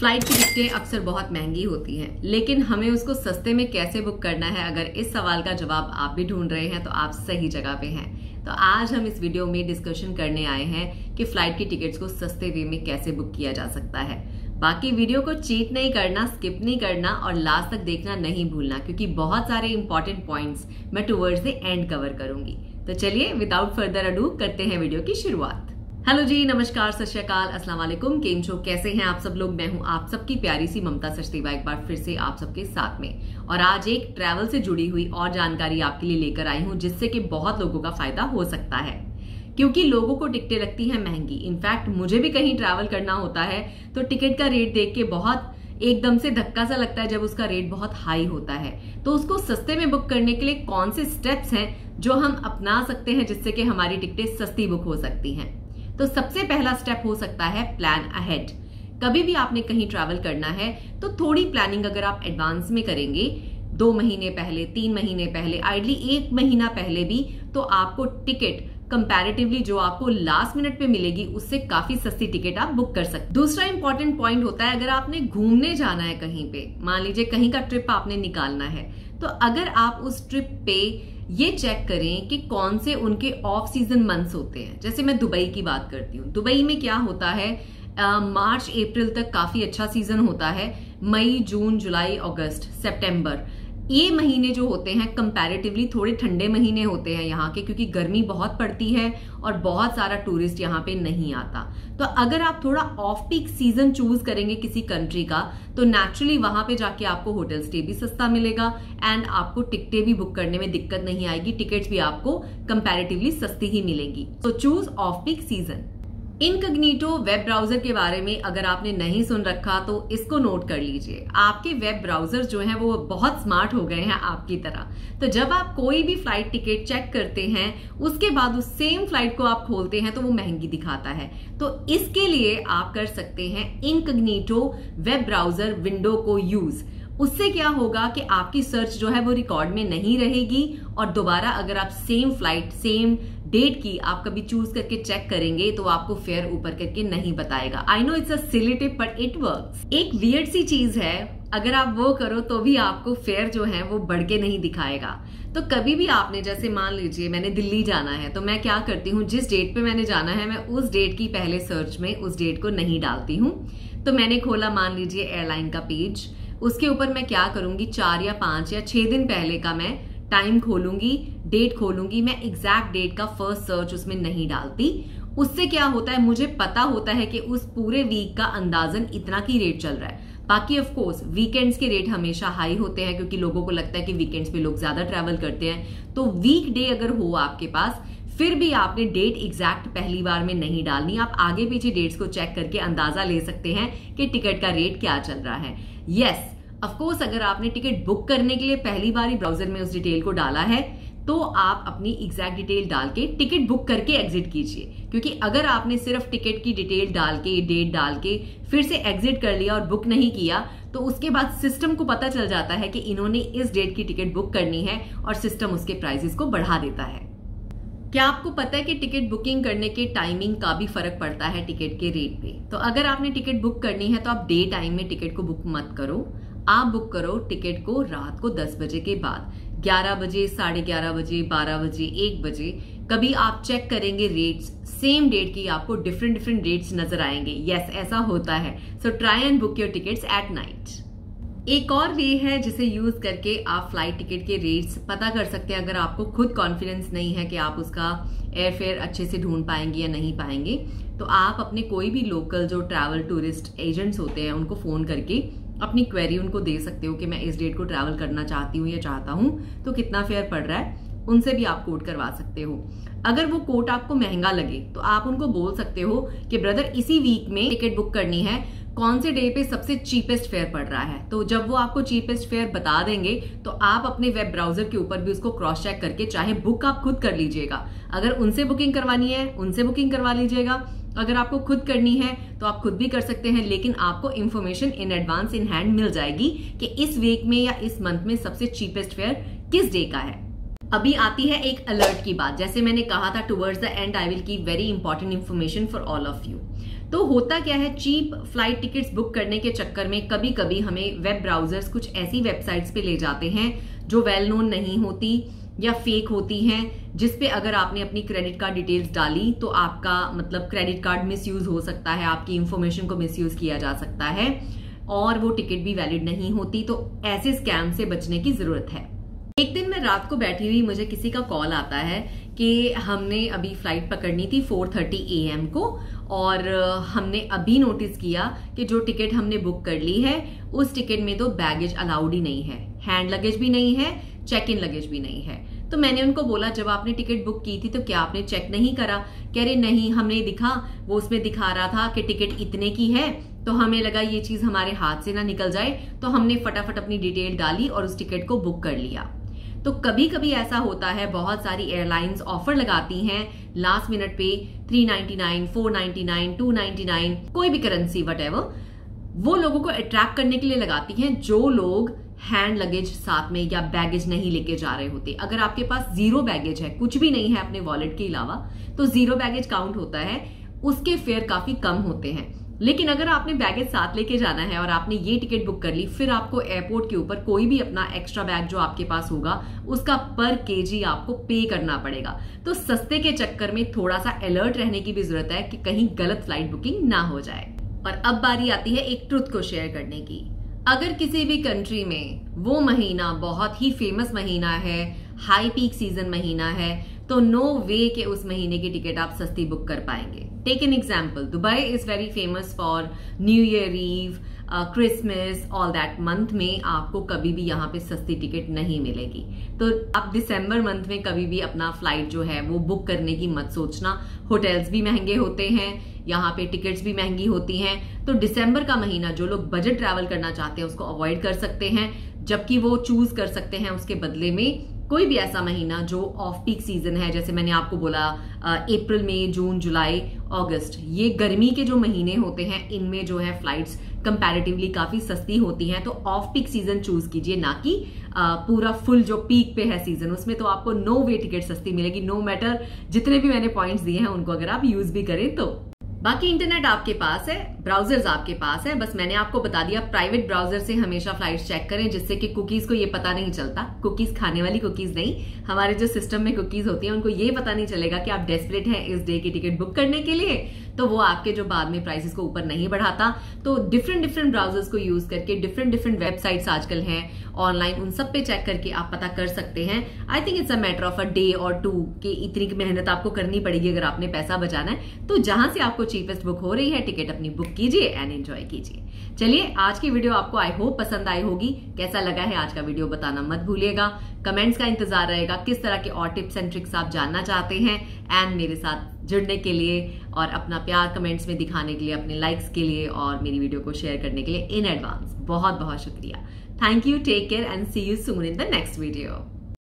Flight की टिकटें अक्सर बहुत महंगी होती हैं, लेकिन हमें उसको सस्ते में कैसे बुक करना है, अगर इस सवाल का जवाब आप भी ढूंढ रहे हैं तो आप सही जगह पे हैं। तो आज हम इस वीडियो में डिस्कशन करने आए हैं कि फ्लाइट की टिकट्स को सस्ते वे में कैसे बुक किया जा सकता है। बाकी वीडियो को चीट नहीं करना, स्किप नहीं करना और लास्ट तक देखना नहीं भूलना, क्योंकि बहुत सारे इंपॉर्टेंट पॉइंट्स मैं टुवर्ड्स द एंड कवर करूंगी। तो चलिए विदाउट फर्दर अडू करते हैं वीडियो की शुरुआत। हेलो जी, नमस्कार, सत श्री अकाल, अस्सलाम वालेकुम, केम छो, कैसे हैं आप सब लोग। मैं हूं आप सबकी प्यारी सी ममता सचदेवा, एक बार फिर से आप सबके साथ में। और आज एक ट्रैवल से जुड़ी हुई और जानकारी आपके लिए लेकर आई हूं, जिससे कि बहुत लोगों का फायदा हो सकता है। क्योंकि लोगों को टिकटें लगती हैं महंगी। इनफैक्ट मुझे भी कहीं ट्रैवल करना होता है तो टिकट का रेट देख के बहुत एकदम से धक्का सा लगता है जब उसका रेट बहुत हाई होता है। तो उसको सस्ते में बुक करने के लिए कौन से स्टेप्स हैं जो हम अपना सकते हैं, जिससे कि हमारी टिकटें सस्ती बुक हो सकती हैं। तो सबसे पहला स्टेप हो सकता है प्लान अहेड। कभी भी आपने कहीं ट्रैवल करना है तो थोड़ी प्लानिंग अगर आप एडवांस में करेंगे, 2 महीने पहले, 3 महीने पहले, आइडली 1 महीना पहले भी, तो आपको टिकट कंपैरेटिवली जो आपको लास्ट मिनट पे मिलेगी उससे काफी सस्ती टिकट आप बुक कर सकते। दूसरा इंपॉर्टेंट पॉइंट होता है, अगर आपने घूमने जाना है कहीं पे, मान लीजिए कहीं का ट्रिप आपने निकालना है, तो अगर आप उस ट्रिप पे ये चेक करें कि कौन से उनके ऑफ सीजन मंथ्स होते हैं। जैसे मैं दुबई की बात करती हूँ, दुबई में क्या होता है, मार्च अप्रैल तक काफी अच्छा सीजन होता है। मई, जून, जुलाई, अगस्त, सितंबर, ये महीने जो होते हैं कंपैरेटिवली थोड़े ठंडे महीने होते हैं यहाँ के, क्योंकि गर्मी बहुत पड़ती है और बहुत सारा टूरिस्ट यहाँ पे नहीं आता। तो अगर आप थोड़ा ऑफ पीक सीजन चूज करेंगे किसी कंट्री का, तो नेचुरली वहां पे जाके आपको होटल स्टे भी सस्ता मिलेगा एंड आपको टिकटें भी बुक करने में दिक्कत नहीं आएगी। टिकट्स भी आपको कंपैरेटिवली सस्ती ही मिलेंगी। तो choose off peak season. Incognito web browser के बारे में अगर आपने नहीं सुन रखा तो इसको नोट कर लीजिए। आपके वेब ब्राउजर जो हैं वो बहुत स्मार्ट हो गए हैं आपकी तरह। तो जब आप कोई भी फ्लाइट टिकट चेक करते हैं, उसके बाद उस सेम फ्लाइट को आप खोलते हैं तो वो महंगी दिखाता है। तो इसके लिए आप कर सकते हैं इनकॉग्निटो वेब ब्राउजर विंडो को यूज। उससे क्या होगा कि आपकी सर्च जो है वो रिकॉर्ड में नहीं रहेगी और दोबारा अगर आप सेम फ्लाइट, सेम डेट की आप कभी चूज करके चेक करेंगे तो आपको फेयर ऊपर करके नहीं बताएगा। I know it's a silly tip but it works. एक वियर्ड सी चीज है, अगर आप वो करो तो भी आपको फेयर जो है वो बढ़ के नहीं दिखाएगा। तो कभी भी आपने, जैसे मान लीजिए मैंने दिल्ली जाना है, तो मैं क्या करती हूँ, जिस डेट पे मैंने जाना है मैं उस डेट की पहले सर्च में उस डेट को नहीं डालती हूँ। तो मैंने खोला मान लीजिए एयरलाइन का पेज, उसके ऊपर मैं क्या करूंगी, 4 या 5 या 6 दिन पहले का मैं टाइम खोलूंगी, डेट खोलूंगी। मैं एग्जैक्ट डेट का फर्स्ट सर्च उसमें नहीं डालती। उससे क्या होता है, मुझे पता होता है कि उस पूरे वीक का अंदाजन इतना की रेट चल रहा है। बाकी ऑफ कोर्स वीकेंड्स के रेट हमेशा हाई होते हैं, क्योंकि लोगों को लगता है कि वीकेंड्स पे लोग ज्यादा ट्रैवल करते हैं। तो वीक डे अगर हो आपके पास, फिर भी आपने डेट एग्जैक्ट पहली बार में नहीं डालनी। आप आगे पीछे डेट्स को चेक करके अंदाजा ले सकते हैं कि टिकट का रेट क्या चल रहा है। यस, ऑफ कोर्स अगर आपने टिकट बुक करने के लिए पहली बार ही ब्राउजर में उस डिटेल को डाला है, तो आप अपनी एग्जैक्ट डिटेल डाल के टिकट बुक करके एग्जिट कीजिए। क्योंकि अगर आपने सिर्फ टिकट की डिटेल डाल के, डेट डाल के फिर से एग्जिट कर लिया और बुक नहीं किया, तो उसके बाद सिस्टम को पता चल जाता है कि इन्होंने इस डेट की टिकट बुक करनी है और सिस्टम उसके प्राइसेस को बढ़ा देता है। क्या आपको पता है कि टिकट बुकिंग करने के टाइमिंग का भी फर्क पड़ता है टिकट के रेट पे। तो अगर आपने टिकट बुक करनी है तो आप डे टाइम में टिकट को बुक मत करो। आप बुक करो टिकट को रात को 10 बजे के बाद, 11 बजे, 11:30 बजे, 12 बजे, 1 बजे। कभी आप चेक करेंगे रेट्स, सेम डेट की आपको डिफरेंट रेट्स नजर आएंगे। यस, ऐसा होता है। So try and book your tickets at night. एक और वे है जिसे यूज करके आप फ्लाइट टिकट के रेट्स पता कर सकते हैं, अगर आपको खुद कॉन्फिडेंस नहीं है कि आप उसका एयर फेयर अच्छे से ढूंढ पाएंगे या नहीं पाएंगे, तो आप अपने कोई भी लोकल जो ट्रैवल टूरिस्ट एजेंट्स होते हैं उनको फोन करके अपनी क्वेरी उनको दे सकते हो कि मैं इस डेट को ट्रैवल करना चाहती हूँ या चाहता हूँ, तो कितना फेयर पड़ रहा है, उनसे भी आप कोट करवा सकते हो। अगर वो कोट आपको महंगा लगे तो आप उनको बोल सकते हो कि ब्रदर इसी वीक में टिकट बुक करनी है, कौन से डे पे सबसे चीपेस्ट फेयर पड़ रहा है। तो जब वो आपको चीपेस्ट फेयर बता देंगे तो आप अपने वेब ब्राउजर के ऊपर भी उसको क्रॉस चेक करके, चाहे बुक आप खुद कर लीजिएगा, अगर उनसे बुकिंग करवानी है उनसे बुकिंग करवा लीजिएगा, अगर आपको खुद करनी है तो आप खुद भी कर सकते हैं, लेकिन आपको information in advance in hand मिल जाएगी कि इस वीक में या इस मंथ में सबसे चीपेस्ट फेयर किस डे का है। अभी आती है एक अलर्ट की बात। जैसे मैंने कहा था towards the and I will keep very important information for all of you. तो होता क्या है, चीप फ्लाइट टिकट्स बुक करने के चक्कर में कभी कभी हमें वेब ब्राउजर्स कुछ ऐसी वेबसाइट्स पे ले जाते हैं जो वेल नोन नहीं होती या फेक होती हैं, जिसपे अगर आपने अपनी क्रेडिट कार्ड डिटेल्स डाली तो आपका मतलब क्रेडिट कार्ड मिसयूज हो सकता है, आपकी इंफॉर्मेशन को मिसयूज किया जा सकता है और वो टिकट भी वैलिड नहीं होती। तो ऐसे स्कैम से बचने की जरूरत है। एक दिन मैं रात को बैठी हुई, मुझे किसी का कॉल आता है कि हमने अभी फ्लाइट पकड़नी थी 4:30 AM को और हमने अभी नोटिस किया कि जो टिकट हमने बुक कर ली है उस टिकट में तो बैगेज अलाउड ही नहीं है, हैंड लगेज भी नहीं है, चेक इन लगेज भी नहीं है। तो मैंने उनको बोला जब आपने टिकट बुक की थी तो क्या आपने चेक नहीं करा? कह रहे नहीं, हमने दिखा, वो उसमें दिखा रहा था कि टिकट इतने की है, तो हमें लगा ये चीज हमारे हाथ से ना निकल जाए, तो हमने फटाफट अपनी डिटेल डाली और उस टिकट को बुक कर लिया। तो कभी कभी ऐसा होता है, बहुत सारी एयरलाइंस ऑफर लगाती हैं लास्ट मिनट पे 399, 499, 299, कोई भी करेंसी वटएवर, वो लोगों को अट्रैक्ट करने के लिए लगाती हैं जो लोग हैंड लगेज साथ में या बैगेज नहीं लेके जा रहे होते। अगर आपके पास जीरो बैगेज है, कुछ भी नहीं है अपने वॉलेट के अलावा, तो जीरो बैगेज काउंट होता है, उसके फेयर काफी कम होते हैं। लेकिन अगर आपने बैगेज साथ लेके जाना है और आपने ये टिकट बुक कर ली, फिर आपको एयरपोर्ट के ऊपर कोई भी अपना एक्स्ट्रा बैग जो आपके पास होगा उसका पर केजी आपको पे करना पड़ेगा। तो सस्ते के चक्कर में थोड़ा सा अलर्ट रहने की भी जरूरत है कि कहीं गलत फ्लाइट बुकिंग ना हो जाए। और अब बारी आती है एक ट्रुथ को शेयर करने की। अगर किसी भी कंट्री में वो महीना बहुत ही फेमस महीना है, हाई पीक सीजन महीना है, तो नो वे के उस महीने की टिकट आप सस्ती बुक कर पाएंगे। Take an example, Dubai is very famous for new year eve, Christmas, all that month में आपको कभी भी यहाँ पे सस्ती टिकट नहीं मिलेगी। तो आप दिसंबर मंथ में कभी भी अपना फ्लाइट जो है वो बुक करने की मत सोचना। होटल्स भी महंगे होते हैं, यहाँ पे टिकट्स भी महंगी होती हैं। तो दिसंबर का महीना जो लोग बजट ट्रैवल करना चाहते हैं उसको अवॉइड कर सकते हैं, जबकि वो चूज कर सकते हैं उसके बदले में कोई भी ऐसा महीना जो ऑफ पीक सीजन है। जैसे मैंने आपको बोला अप्रैल, मई, जून, जुलाई, अगस्त, ये गर्मी के जो महीने होते हैं, इनमें जो है फ्लाइट्स कंपैरेटिवली काफी सस्ती होती हैं। तो ऑफ पीक सीजन चूज कीजिए, ना कि पूरा फुल जो पीक पे है सीजन, उसमें तो आपको नो वे टिकट सस्ती मिलेगी, नो मैटर जितने भी मैंने पॉइंट्स दिए हैं उनको अगर आप यूज भी करें तो। बाकी इंटरनेट आपके पास है, ब्राउजर्स आपके पास है, बस मैंने आपको बता दिया प्राइवेट ब्राउजर से हमेशा फ्लाइट्स चेक करें, जिससे कि कुकीज को ये पता नहीं चलता, कुकीज खाने वाली कुकीज नहीं, हमारे जो सिस्टम में कुकीज होती हैं उनको ये पता नहीं चलेगा कि आप डेस्परेट हैं इस डे की टिकट बुक करने के लिए, तो वो आपके जो बाद में प्राइसेस को ऊपर नहीं बढ़ाता। तो डिफरेंट ब्राउजर्स को यूज करके डिफरेंट वेबसाइट्स आजकल हैं ऑनलाइन, उन सब पे चेक करके आप पता कर सकते हैं। I think it's a matter of a day और टू कि इतनी मेहनत आपको करनी पड़ेगी अगर आपने पैसा बचाना है। तो जहां से आपको चीपेस्ट बुक हो रही है टिकट, अपनी बुक कीजिए एंड एंजॉय कीजिए। चलिए, आज की वीडियो आपको आई होप पसंद आई होगी। कैसा लगा है आज का वीडियो बताना मत भूलिएगा। कमेंट्स का इंतजार रहेगा, किस तरह के और टिप्स एंड ट्रिक्स आप जानना चाहते हैं, एंड मेरे साथ जुड़ने के लिए और अपना प्यार कमेंट्स में दिखाने के लिए, अपने लाइक्स के लिए और मेरी वीडियो को शेयर करने के लिए इन एडवांस बहुत बहुत शुक्रिया। Thank you, take care and see you soon in the next video.